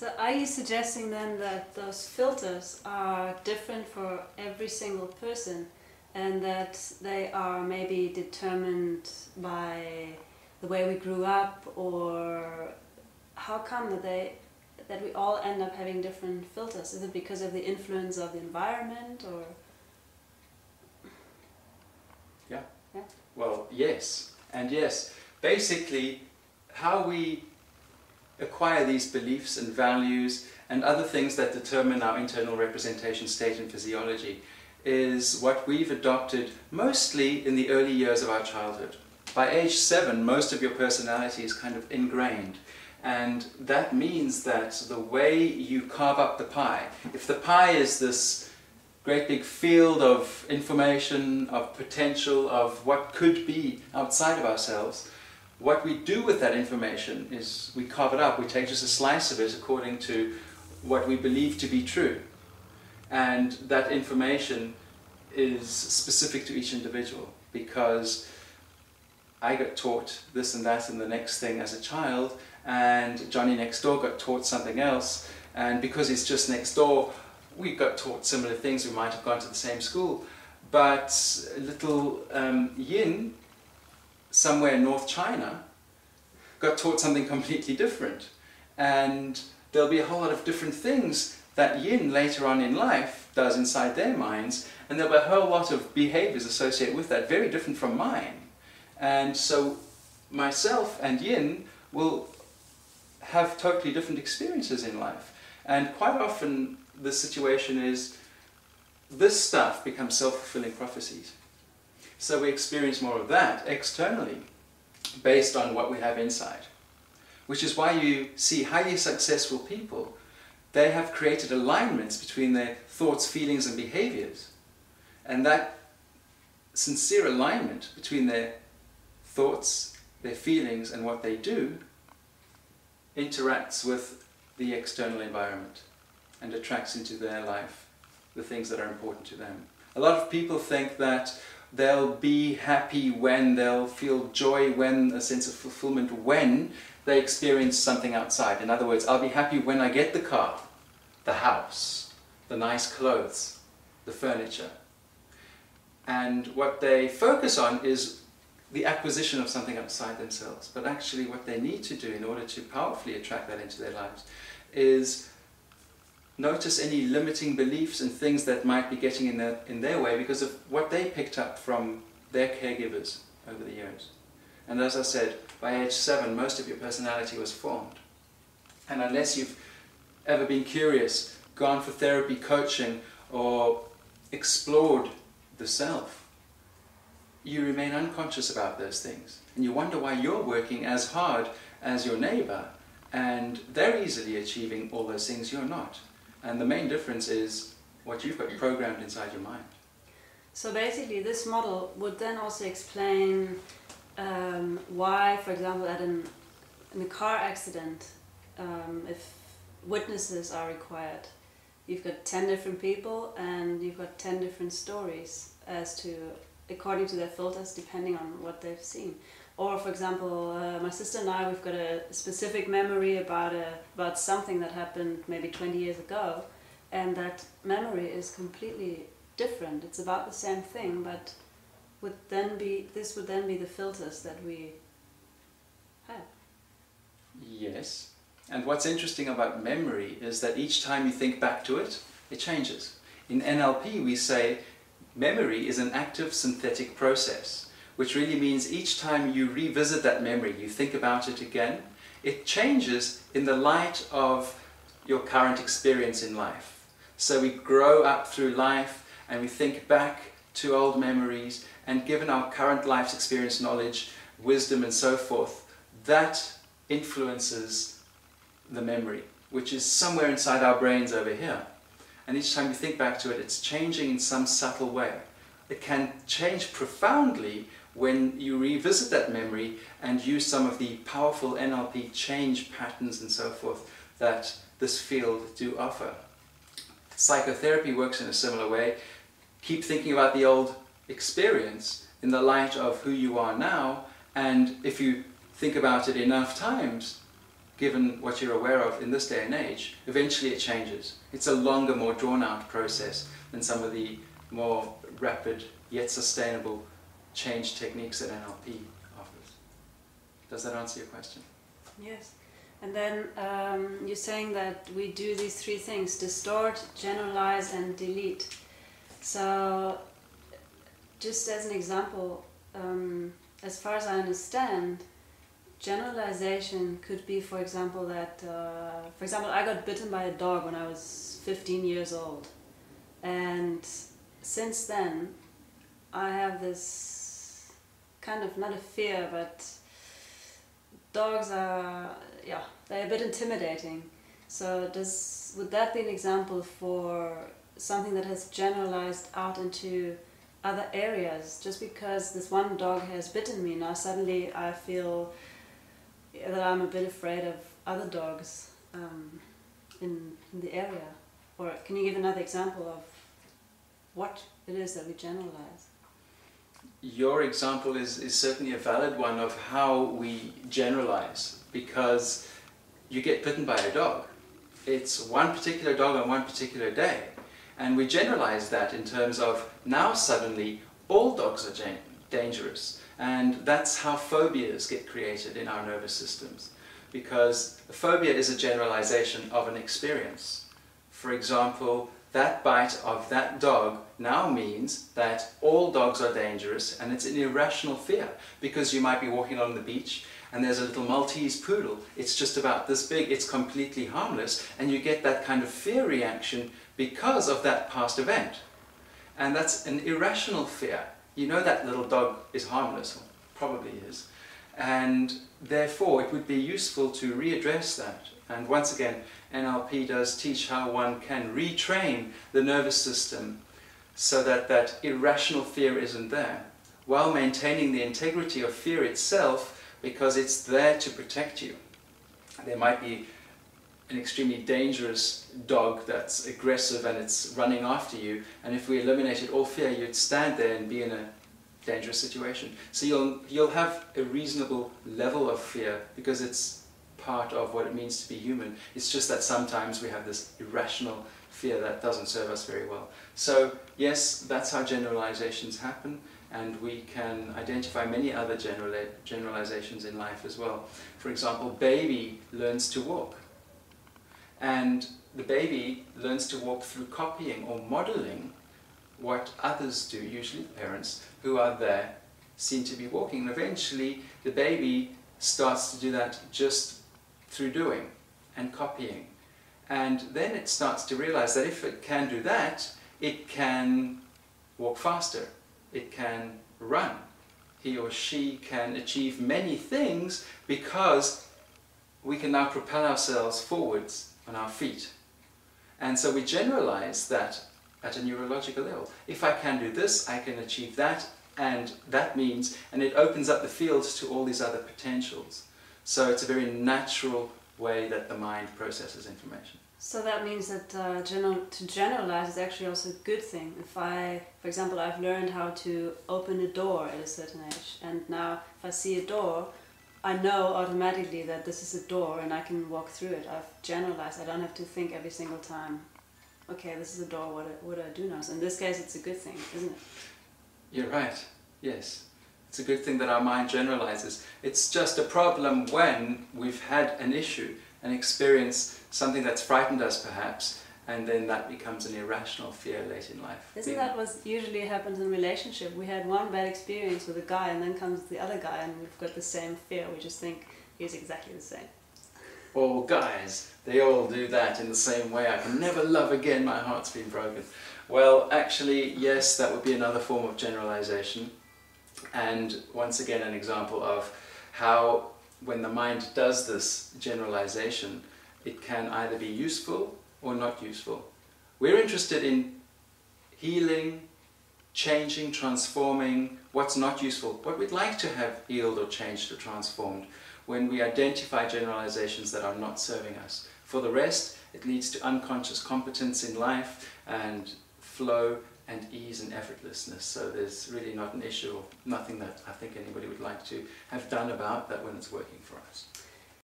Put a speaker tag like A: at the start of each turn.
A: So are you suggesting then that those filters are different for every single person and that they are maybe determined by the way we grew up, or how come that we all end up having different filters? Is it because of the influence of the environment, or?
B: Yeah.
A: Yeah.
B: Well, yes. And yes, basically how we acquire these beliefs and values and other things that determine our internal representation state and physiology is what we've adopted mostly in the early years of our childhood. By age 7, most of your personality is kind of ingrained. And that means that the way you carve up the pie, if the pie is this great big field of information, of potential, of what could be outside of ourselves, what we do with that information is we carve it up. We take just a slice of it according to what we believe to be true. And that information is specific to each individual, because I got taught this and that and the next thing as a child, and Johnny next door got taught something else, and because he's just next door, we got taught similar things. We might have gone to the same school, but little Yin, somewhere in North China, got taught something completely different. And there'll be a whole lot of different things that Yin later on in life does inside their minds, and there'll be a whole lot of behaviors associated with that, very different from mine. And so myself and Yin will have totally different experiences in life. And quite often the situation is this stuff becomes self-fulfilling prophecies. So we experience more of that externally based on what we have inside. Which is why you see highly successful people, they have created alignments between their thoughts, feelings and behaviors. And that sincere alignment between their thoughts, their feelings and what they do interacts with the external environment and attracts into their life the things that are important to them. A lot of people think that they'll be happy when, they'll feel joy when, a sense of fulfillment when they experience something outside. In other words, I'll be happy when I get the car, the house, the nice clothes, the furniture. And what they focus on is the acquisition of something outside themselves. But actually what they need to do in order to powerfully attract that into their lives is notice any limiting beliefs and things that might be getting in their way because of what they picked up from their caregivers over the years. And as I said, by age 7, most of your personality was formed. And unless you've ever been curious, gone for therapy, coaching, or explored the self, you remain unconscious about those things. And you wonder why you're working as hard as your neighbor, and they're easily achieving all those things you're not. And the main difference is what you've got programmed inside your mind.
A: So basically this model would then also explain why, for example, in a car accident, if witnesses are required, you've got 10 different people and you've got 10 different stories as to, according to their filters, depending on what they've seen. Or, for example, my sister and I, we've got a specific memory about something that happened maybe 20 years ago, and that memory is completely different. It's about the same thing, but this would then be the filters that we have.
B: Yes. And what's interesting about memory is that each time you think back to it, it changes. In NLP we say memory is an active synthetic process, which really means each time you revisit that memory, you think about it again, it changes in the light of your current experience in life. So we grow up through life and we think back to old memories, and given our current life's experience, knowledge, wisdom and so forth, that influences the memory, which is somewhere inside our brains over here. And each time you think back to it, it's changing in some subtle way. It can change profoundly when you revisit that memory and use some of the powerful NLP change patterns and so forth that this field do offer. Psychotherapy works in a similar way. Keep thinking about the old experience in the light of who you are now, and if you think about it enough times, given what you're aware of in this day and age, eventually it changes. It's a longer, more drawn-out process than some of the more rapid yet sustainable change techniques that NLP offers. Does that answer your question?
A: Yes. And then you're saying that we do these three things: distort, generalize, and delete. So, just as an example, as far as I understand, generalization could be, for example, that, I got bitten by a dog when I was 15 years old. And since then, I have this kind of, not a fear, but dogs are, they're a bit intimidating. So would that be an example for something that has generalized out into other areas? Just because this one dog has bitten me, now suddenly I feel that I'm a bit afraid of other dogs in the area. Or can you give another example of what it is that we generalize?
B: Your example is certainly a valid one of how we generalize, because you get bitten by a dog. It's one particular dog on one particular day. And we generalize that in terms of now suddenly all dogs are dangerous. And that's how phobias get created in our nervous systems. Because a phobia is a generalization of an experience. For example, that bite of that dog now means that all dogs are dangerous, and it's an irrational fear, because you might be walking on the beach and there's a little Maltese poodle. It's just about this big, it's completely harmless, and you get that kind of fear reaction because of that past event. And that's an irrational fear. You know that little dog is harmless, or probably is, and therefore it would be useful to readdress that. And once again, NLP does teach how one can retrain the nervous system so that that irrational fear isn't there, while maintaining the integrity of fear itself, because it's there to protect you. There might be an extremely dangerous dog that's aggressive and it's running after you, and if we eliminated all fear, you'd stand there and be in a dangerous situation. So you'll have a reasonable level of fear, because it's part of what it means to be human. It's just that sometimes we have this irrational fear that doesn't serve us very well. So yes, that's how generalizations happen, and we can identify many other generalizations in life as well. For example, baby learns to walk, and the baby learns to walk through copying or modeling what others do, usually parents who are there seem to be walking, and eventually the baby starts to do that just through doing and copying. And then it starts to realize that if it can do that, it can walk faster, it can run. He or she can achieve many things because we can now propel ourselves forwards on our feet. And so we generalize that at a neurological level. If I can do this, I can achieve that, and that means, and it opens up the fields to all these other potentials. So it's a very natural way that the mind processes information.
A: So that means that to generalize is actually also a good thing. If for example, I've learned how to open a door at a certain age, and now if I see a door, I know automatically that this is a door and I can walk through it. I've generalized. I don't have to think every single time, okay, this is a door, what do I do now? So in this case, it's a good thing, isn't it?
B: You're right, yes. It's a good thing that our mind generalizes. It's just a problem when we've had an issue, an experience, something that's frightened us perhaps, and then that becomes an irrational fear late in life.
A: Isn't that what usually happens in a relationship? We had one bad experience with a guy, and then comes the other guy, and we've got the same fear. We just think he's exactly the same.
B: All guys, they all do that in the same way. I can never love again, my heart's been broken. Well, actually, yes, that would be another form of generalization. And once again, an example of how, when the mind does this generalization, it can either be useful or not useful. We're interested in healing, changing, transforming what's not useful, what we'd like to have healed or changed or transformed, when we identify generalizations that are not serving us. For the rest, it leads to unconscious competence in life and flow and ease and effortlessness. So there's really not an issue, or nothing that I think anybody would like to have done about that when it's working for us.